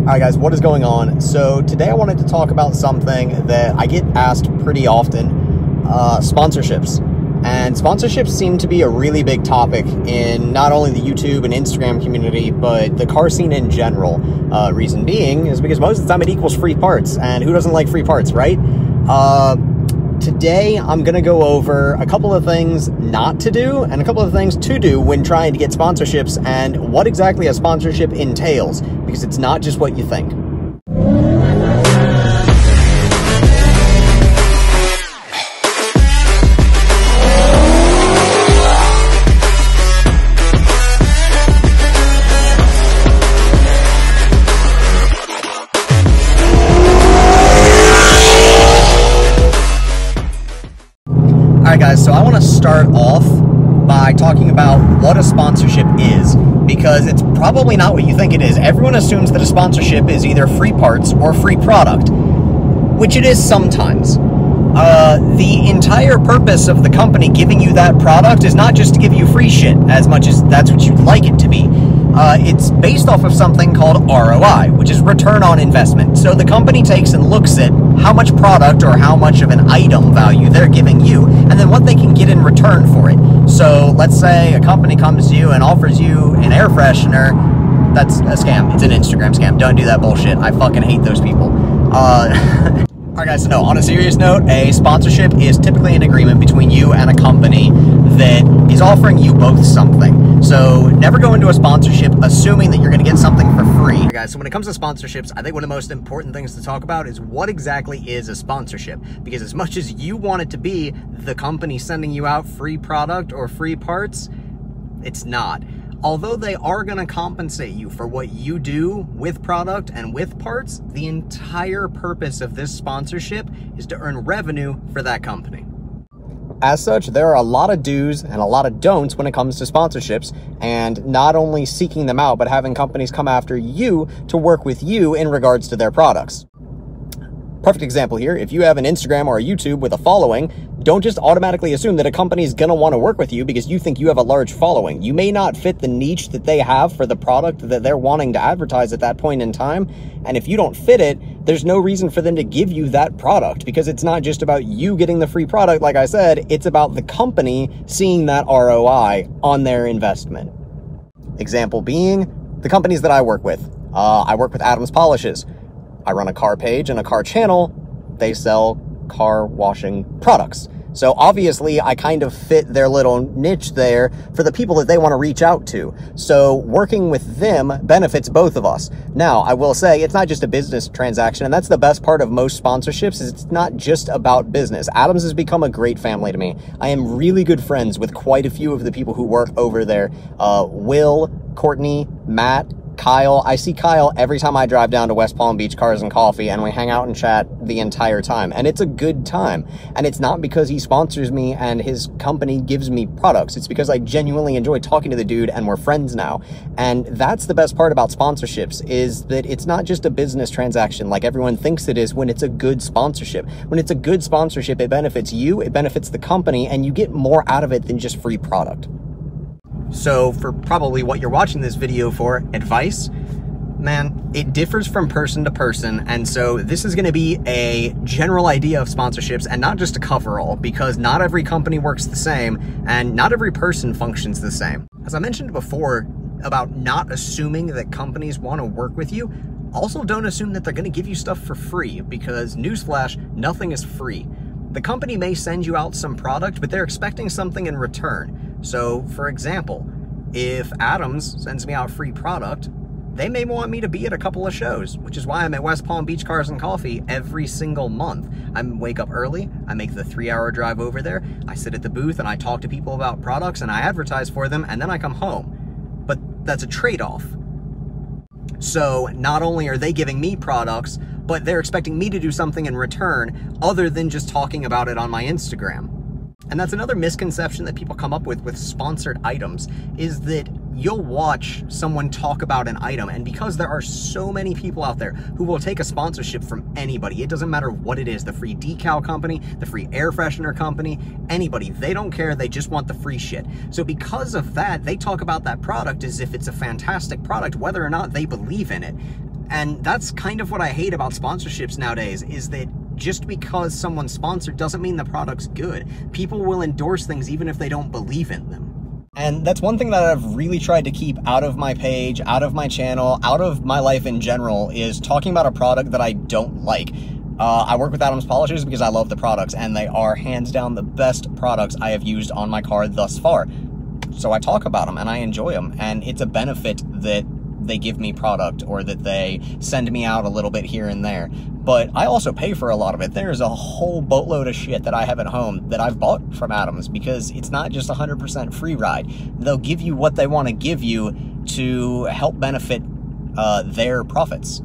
Alright guys, what is going on? So today I wanted to talk about something that I get asked pretty often, sponsorships. And sponsorships seem to be a really big topic in not only the YouTube and Instagram community, but the car scene in general. Reason being is because most of the time it equals free parts, and who doesn't like free parts, right? Today I'm going to go over a couple of things not to do and a couple of things to do when trying to get sponsorships and what exactly a sponsorship entails, because it's not just what you think. Alright guys, so I want to start off by talking about what a sponsorship is, because it's probably not what you think it is. Everyone assumes that a sponsorship is either free parts or free product, which it is sometimes. The entire purpose of the company giving you that product is not just to give you free shit, as much as that's what you'd like it to be. It's based off of something called ROI, which is return on investment. So the company takes and looks at how much product or how much of an item value they're giving you, and then what they can get in return for it. So let's say a company comes to you and offers you an air freshener. That's a scam. It's an Instagram scam. Don't do that bullshit. I fucking hate those people. Alright guys, so no, on a serious note, a sponsorship is typically an agreement between you and a company that is offering you both something. So never go into a sponsorship assuming that you're going to get something for free. Alright guys, so when it comes to sponsorships, I think one of the most important things to talk about is what exactly is a sponsorship. Because as much as you want it to be the company sending you out free product or free parts, it's not. Although they are going to compensate you for what you do with product and with parts, the entire purpose of this sponsorship is to earn revenue for that company. As such, there are a lot of do's and a lot of don'ts when it comes to sponsorships, and not only seeking them out, but having companies come after you to work with you in regards to their products. Perfect example here, if you have an Instagram or a YouTube with a following, don't just automatically assume that a company is going to want to work with you because you think you have a large following. You may not fit the niche that they have for the product that they're wanting to advertise at that point in time, and if you don't fit it, there's no reason for them to give you that product, because it's not just about you getting the free product, like I said, it's about the company seeing that ROI on their investment. Example being, the companies that I work with. I work with Adams Polishes. I run a car page and a car channel. They sell car washing products. So obviously I kind of fit their little niche there for the people that they want to reach out to. So working with them benefits both of us. Now, I will say it's not just a business transaction, and that's the best part of most sponsorships, is it's not just about business. Adams has become a great family to me. I am really good friends with quite a few of the people who work over there. Will, Courtney, Matt, Kyle. I see Kyle every time I drive down to West Palm Beach Cars and Coffee, and we hang out and chat the entire time, and it's a good time. And it's not because he sponsors me and his company gives me products. It's because I genuinely enjoy talking to the dude, and we're friends now. And that's the best part about sponsorships, is that it's not just a business transaction like everyone thinks it is when it's a good sponsorship. When it's a good sponsorship, it benefits you, it benefits the company, and you get more out of it than just free product. So for probably what you're watching this video for, advice, man, it differs from person to person, and so this is going to be a general idea of sponsorships and not just a coverall, because not every company works the same and not every person functions the same. As I mentioned before about not assuming that companies want to work with you, also don't assume that they're going to give you stuff for free, because newsflash, nothing is free. The company may send you out some product, but they're expecting something in return. So, for example, if Adams sends me out free product, they may want me to be at a couple of shows, which is why I'm at West Palm Beach Cars and Coffee every single month. I wake up early, I make the 3-hour drive over there, I sit at the booth and I talk to people about products and I advertise for them, and then I come home. But that's a trade-off. So not only are they giving me products, but they're expecting me to do something in return other than just talking about it on my Instagram. And that's another misconception that people come up with sponsored items, is that you'll watch someone talk about an item, and because there are so many people out there who will take a sponsorship from anybody, it doesn't matter what it is, the free decal company, the free air freshener company, anybody, they don't care, they just want the free shit. So because of that, they talk about that product as if it's a fantastic product, whether or not they believe in it. And that's kind of what I hate about sponsorships nowadays, is that just because someone's sponsored doesn't mean the product's good. People will endorse things even if they don't believe in them. And that's one thing that I've really tried to keep out of my page, out of my channel, out of my life in general, is talking about a product that I don't like. I work with Adams Polishers because I love the products, and they are hands down the best products I have used on my car thus far. So I talk about them and I enjoy them, and it's a benefit that they give me product or that they send me out a little bit here and there. But I also pay for a lot of it. There's a whole boatload of shit that I have at home that I've bought from Adams, because it's not just 100% free ride. They'll give you what they want to give you to help benefit their profits.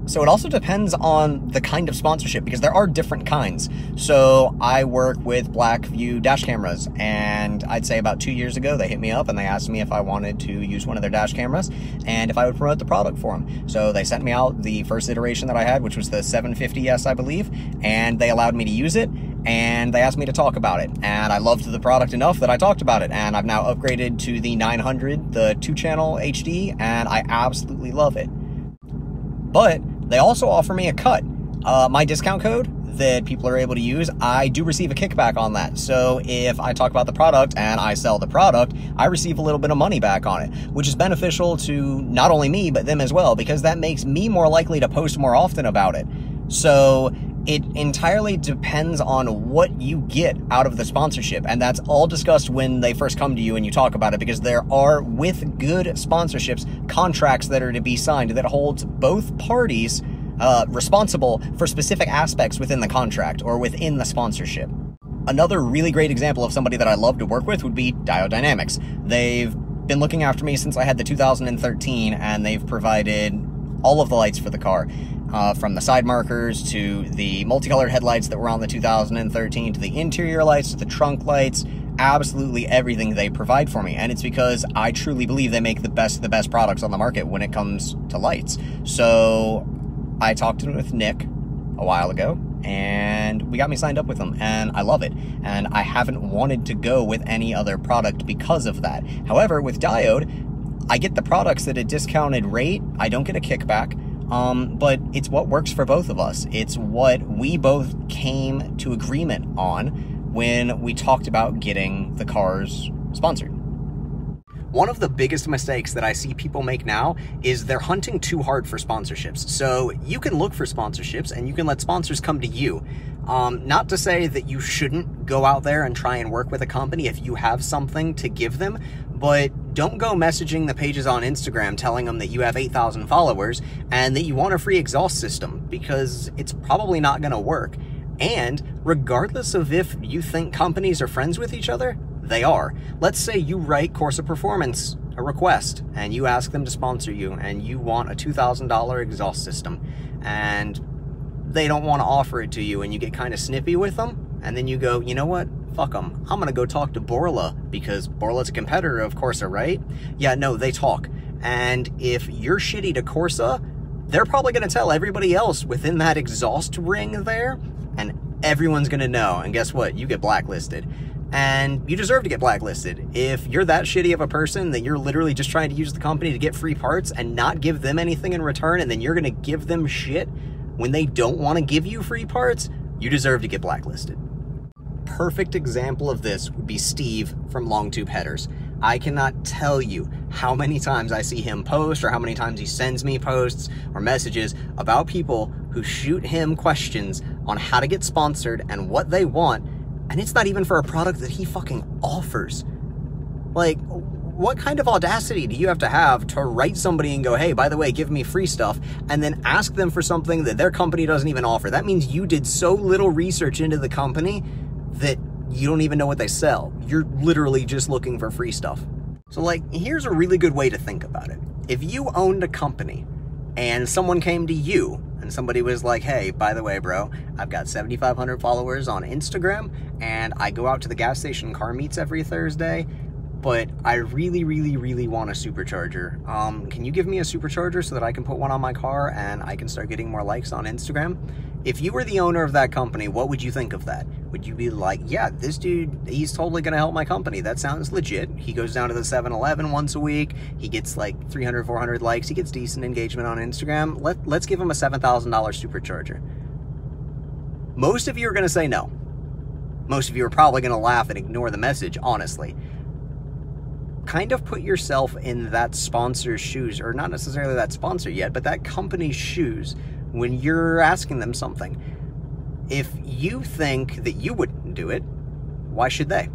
So it also depends on the kind of sponsorship, because there are different kinds. So I work with Blackview dash cameras, and I'd say about 2 years ago, they hit me up and they asked me if I wanted to use one of their dash cameras and if I would promote the product for them. So they sent me out the first iteration that I had, which was the 750S, I believe, and they allowed me to use it, and they asked me to talk about it. And I loved the product enough that I talked about it, and I've now upgraded to the 900, the 2-channel HD, and I absolutely love it. But they also offer me a cut. My discount code that people are able to use, I do receive a kickback on that. So if I talk about the product and I sell the product, I receive a little bit of money back on it, which is beneficial to not only me, but them as well, because that makes me more likely to post more often about it. So it entirely depends on what you get out of the sponsorship, and that's all discussed when they first come to you and you talk about it, because there are, with good sponsorships, contracts that are to be signed that holds both parties responsible for specific aspects within the contract or within the sponsorship. Another really great example of somebody that I love to work with would be Diode Dynamics. They've been looking after me since I had the 2013, and they've provided all of the lights for the car. From the side markers to the multicolored headlights that were on the 2013, to the interior lights, to the trunk lights, absolutely everything they provide for me. And it's because I truly believe they make the best products on the market when it comes to lights. So I talked with Nick a while ago, and we got me signed up with them, and I love it. And I haven't wanted to go with any other product because of that. However, with Diode, I get the products at a discounted rate. I don't get a kickback. But it's what works for both of us. It's what we both came to agreement on when we talked about getting the cars sponsored. One of the biggest mistakes that I see people make now is they're hunting too hard for sponsorships. So you can look for sponsorships and you can let sponsors come to you. Not to say that you shouldn't go out there and try and work with a company if you have something to give them, but don't go messaging the pages on Instagram telling them that you have 8,000 followers and that you want a free exhaust system, because it's probably not going to work. And regardless of if you think companies are friends with each other, they are. Let's say you write Corsa Performance a request and you ask them to sponsor you and you want a $2,000 exhaust system, and they don't want to offer it to you, and you get kind of snippy with them, and then you go, you know what? Fuck them. I'm going to go talk to Borla, because Borla's a competitor of Corsa, right? Yeah, no, they talk. And if you're shitty to Corsa, they're probably going to tell everybody else within that exhaust ring there, and everyone's going to know. And guess what? You get blacklisted. And you deserve to get blacklisted. If you're that shitty of a person that you're literally just trying to use the company to get free parts and not give them anything in return, and then you're going to give them shit when they don't want to give you free parts, you deserve to get blacklisted. Perfect example of this would be Steve from Long Tube Headers. I cannot tell you how many times I see him post, or how many times he sends me posts or messages about people who shoot him questions on how to get sponsored and what they want, and it's not even for a product that he fucking offers. Like, what kind of audacity do you have to write somebody and go, hey, by the way, give me free stuff, and then ask them for something that their company doesn't even offer? That means you did so little research into the company that you don't even know what they sell. You're literally just looking for free stuff. So, like, here's a really good way to think about it. If you owned a company and someone came to you and somebody was like, hey, by the way, bro, I've got 7,500 followers on Instagram, and I go out to the gas station car meets every Thursday. but I really, really, really want a supercharger. Can you give me a supercharger so that I can put one on my car and I can start getting more likes on Instagram? If you were the owner of that company, what would you think of that? Would you be like, yeah, this dude, he's totally going to help my company. That sounds legit. He goes down to the 7-Eleven once a week. He gets like 300, 400 likes. He gets decent engagement on Instagram. Let's give him a $7,000 supercharger. Most of you are going to say no. Most of you are probably going to laugh and ignore the message, honestly. Kind of put yourself in that sponsor's shoes, or not necessarily that sponsor yet, but that company's shoes when you're asking them something. If you think that you wouldn't do it, why should they?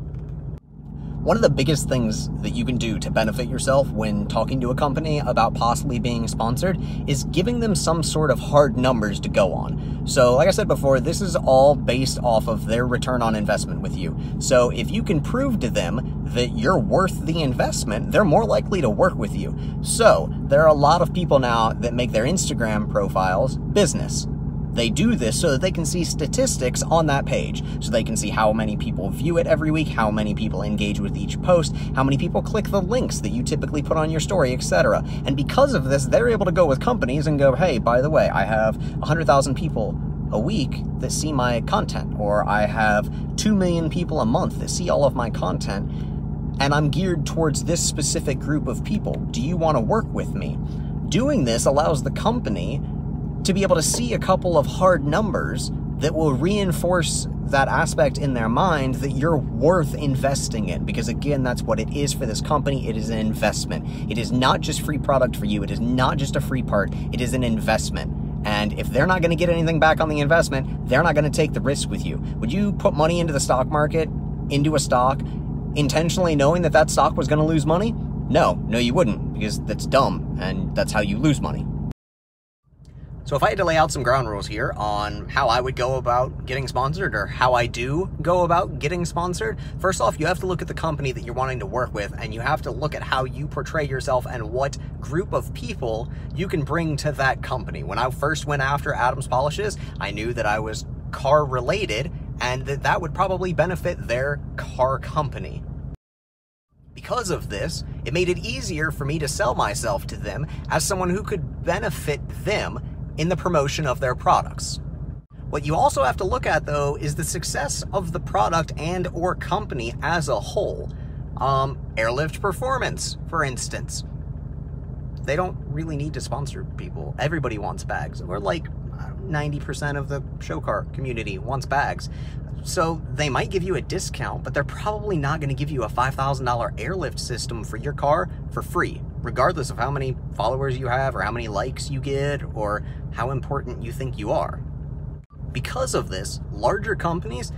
One of the biggest things that you can do to benefit yourself when talking to a company about possibly being sponsored is giving them some sort of hard numbers to go on. So like I said before, this is all based off of their return on investment with you. So if you can prove to them that you're worth the investment, they're more likely to work with you. So there are a lot of people now that make their Instagram profiles business. They do this so that they can see statistics on that page, so they can see how many people view it every week, how many people engage with each post, how many people click the links that you typically put on your story, etc. And because of this, they're able to go with companies and go, hey, by the way, I have 100,000 people a week that see my content, or I have 2 million people a month that see all of my content, and I'm geared towards this specific group of people. Do you want to work with me? Doing this allows the company to be able to see a couple of hard numbers that will reinforce that aspect in their mind that you're worth investing in. Because again, that's what it is for this company. It is an investment. It is not just free product for you. It is not just a free part. It is an investment. And if they're not going to get anything back on the investment, they're not going to take the risk with you. Would you put money into the stock market, into a stock, intentionally knowing that that stock was going to lose money? No, you wouldn't, because that's dumb, and that's how you lose money. So if I had to lay out some ground rules here on how I would go about getting sponsored, or how I do go about getting sponsored, first off, you have to look at the company that you're wanting to work with, and you have to look at how you portray yourself and what group of people you can bring to that company. When I first went after Adams Polishes, I knew that I was car related and that would probably benefit their car company. Because of this, it made it easier for me to sell myself to them as someone who could benefit them in the promotion of their products. What you also have to look at, though, is the success of the product and or company as a whole. Airlift Performance, for instance. They don't really need to sponsor people. Everybody wants bags. Or like 90% of the show car community wants bags. So they might give you a discount, but they're probably not going to give you a $5,000 airlift system for your car for free, regardless of how many followers you have or how many likes you get or how important you think you are. Because of this, larger companies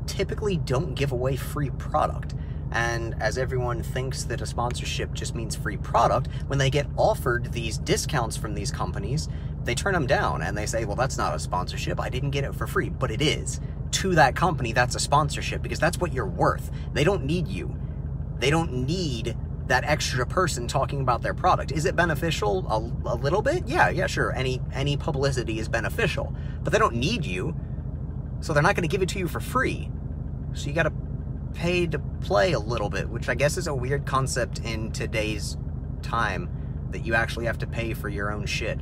typically don't give away free product. And as everyone thinks that a sponsorship just means free product, when they get offered these discounts from these companies, they turn them down and they say, well, that's not a sponsorship. I didn't get it for free, but it is. To that company, that's a sponsorship because that's what you're worth. They don't need you. They don't need that extra person talking about their product. Is it beneficial? A little bit? Yeah, sure. Any publicity is beneficial, but they don't need you, so they're not going to give it to you for free. So you got to pay to play a little bit, which I guess is a weird concept in today's time, that you actually have to pay for your own shit.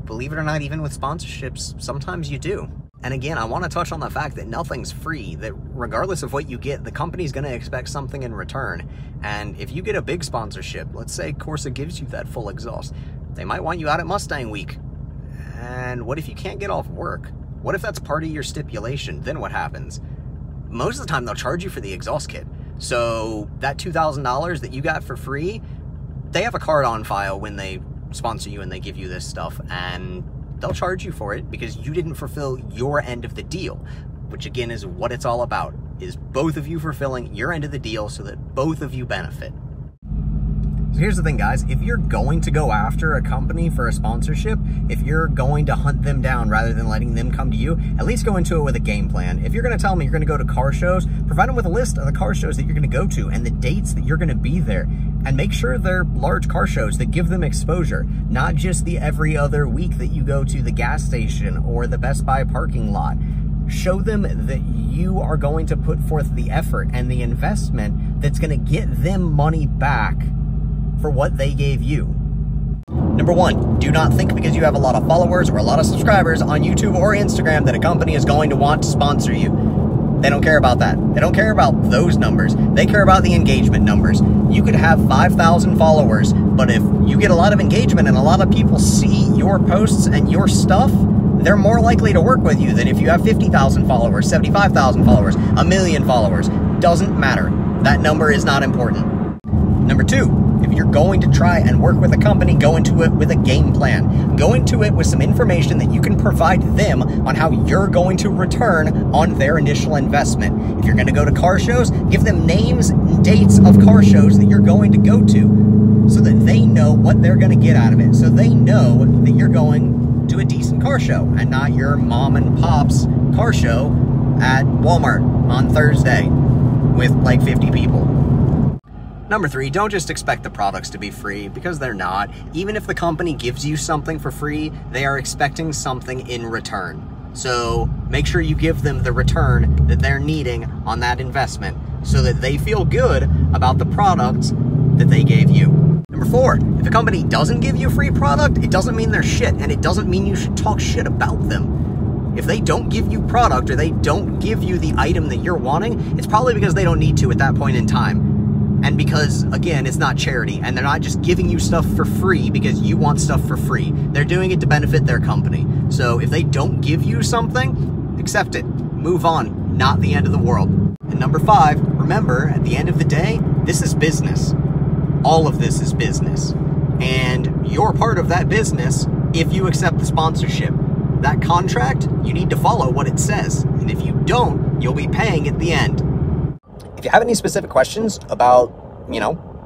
Believe it or not, even with sponsorships, sometimes you do. And again, I want to touch on the fact that nothing's free, that regardless of what you get, the company's going to expect something in return. And if you get a big sponsorship, let's say Corsa gives you that full exhaust, they might want you out at Mustang Week. And what if you can't get off work? What if that's part of your stipulation? Then what happens? Most of the time, they'll charge you for the exhaust kit. So that $2,000 that you got for free, they have a card on file when they sponsor you and they give you this stuff, and they'll charge you for it because you didn't fulfill your end of the deal, which again is what it's all about, is both of you fulfilling your end of the deal so that both of you benefit. So here's the thing, guys. If you're going to go after a company for a sponsorship, if you're going to hunt them down rather than letting them come to you, at least go into it with a game plan. If you're going to tell them you're going to go to car shows, provide them with a list of the car shows that you're going to go to and the dates that you're going to be there. And make sure they're large car shows that give them exposure, not just the every other week that you go to the gas station or the Best Buy parking lot. Show them that you are going to put forth the effort and the investment that's going to get them money back for what they gave you. Number one, do not think because you have a lot of followers or a lot of subscribers on YouTube or Instagram that a company is going to want to sponsor you. They don't care about that. They don't care about those numbers. They care about the engagement numbers. You could have 5,000 followers, but if you get a lot of engagement and a lot of people see your posts and your stuff, they're more likely to work with you than if you have 50,000 followers, 75,000 followers, 1 million followers. Doesn't matter. That number is not important. Number two, if you're going to try and work with a company, go into it with a game plan. Go into it with some information that you can provide them on how you're going to return on their initial investment. If you're going to go to car shows, give them names and dates of car shows that you're going to go to so that they know what they're going to get out of it. So they know that you're going to a decent car show and not your mom and pop's car show at Walmart on Thursday with like 50 people. Number three, don't just expect the products to be free, because they're not. Even if the company gives you something for free, they are expecting something in return. So make sure you give them the return that they're needing on that investment so that they feel good about the products that they gave you. Number four, if a company doesn't give you a free product, it doesn't mean they're shit, and it doesn't mean you should talk shit about them. If they don't give you product or they don't give you the item that you're wanting, it's probably because they don't need to at that point in time. And because, again, it's not charity, and they're not just giving you stuff for free because you want stuff for free. They're doing it to benefit their company. So if they don't give you something, accept it. Move on. Not the end of the world. And number five, remember, at the end of the day, this is business. All of this is business. And you're part of that business if you accept the sponsorship. That contract, you need to follow what it says. And if you don't, you'll be paying at the end. If you have any specific questions about,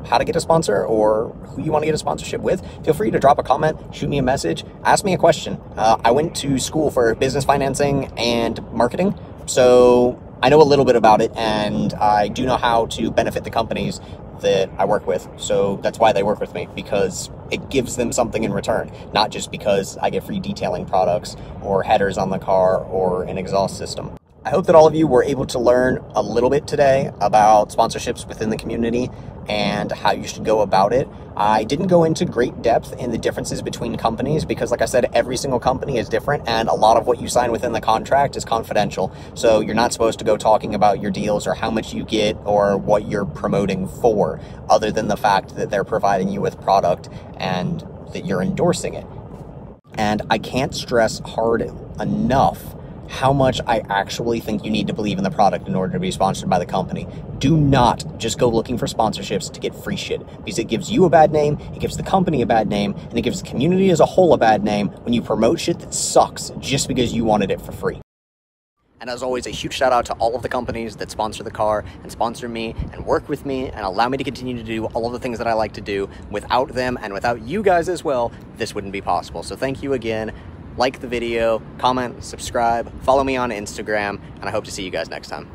how to get a sponsor or who you want to get a sponsorship with, feel free to drop a comment, shoot me a message, ask me a question. I went to school for business financing and marketing, so I know a little bit about it, and I do know how to benefit the companies that I work with. So that's why they work with me, because it gives them something in return, not just because I get free detailing products or headers on the car or an exhaust system. I hope that all of you were able to learn a little bit today about sponsorships within the community and how you should go about it. I didn't go into great depth in the differences between companies because, like I said, every single company is different, and a lot of what you sign within the contract is confidential. So you're not supposed to go talking about your deals or how much you get or what you're promoting for, other than the fact that they're providing you with product and that you're endorsing it. And I can't stress hard enough how much I actually think you need to believe in the product in order to be sponsored by the company. Do not just go looking for sponsorships to get free shit, because it gives you a bad name, it gives the company a bad name, and it gives the community as a whole a bad name when you promote shit that sucks just because you wanted it for free. And as always, a huge shout out to all of the companies that sponsor the car and sponsor me and work with me and allow me to continue to do all of the things that I like to do. Without them and without you guys as well, this wouldn't be possible. So thank you again. Like the video, comment, subscribe, follow me on Instagram, and I hope to see you guys next time.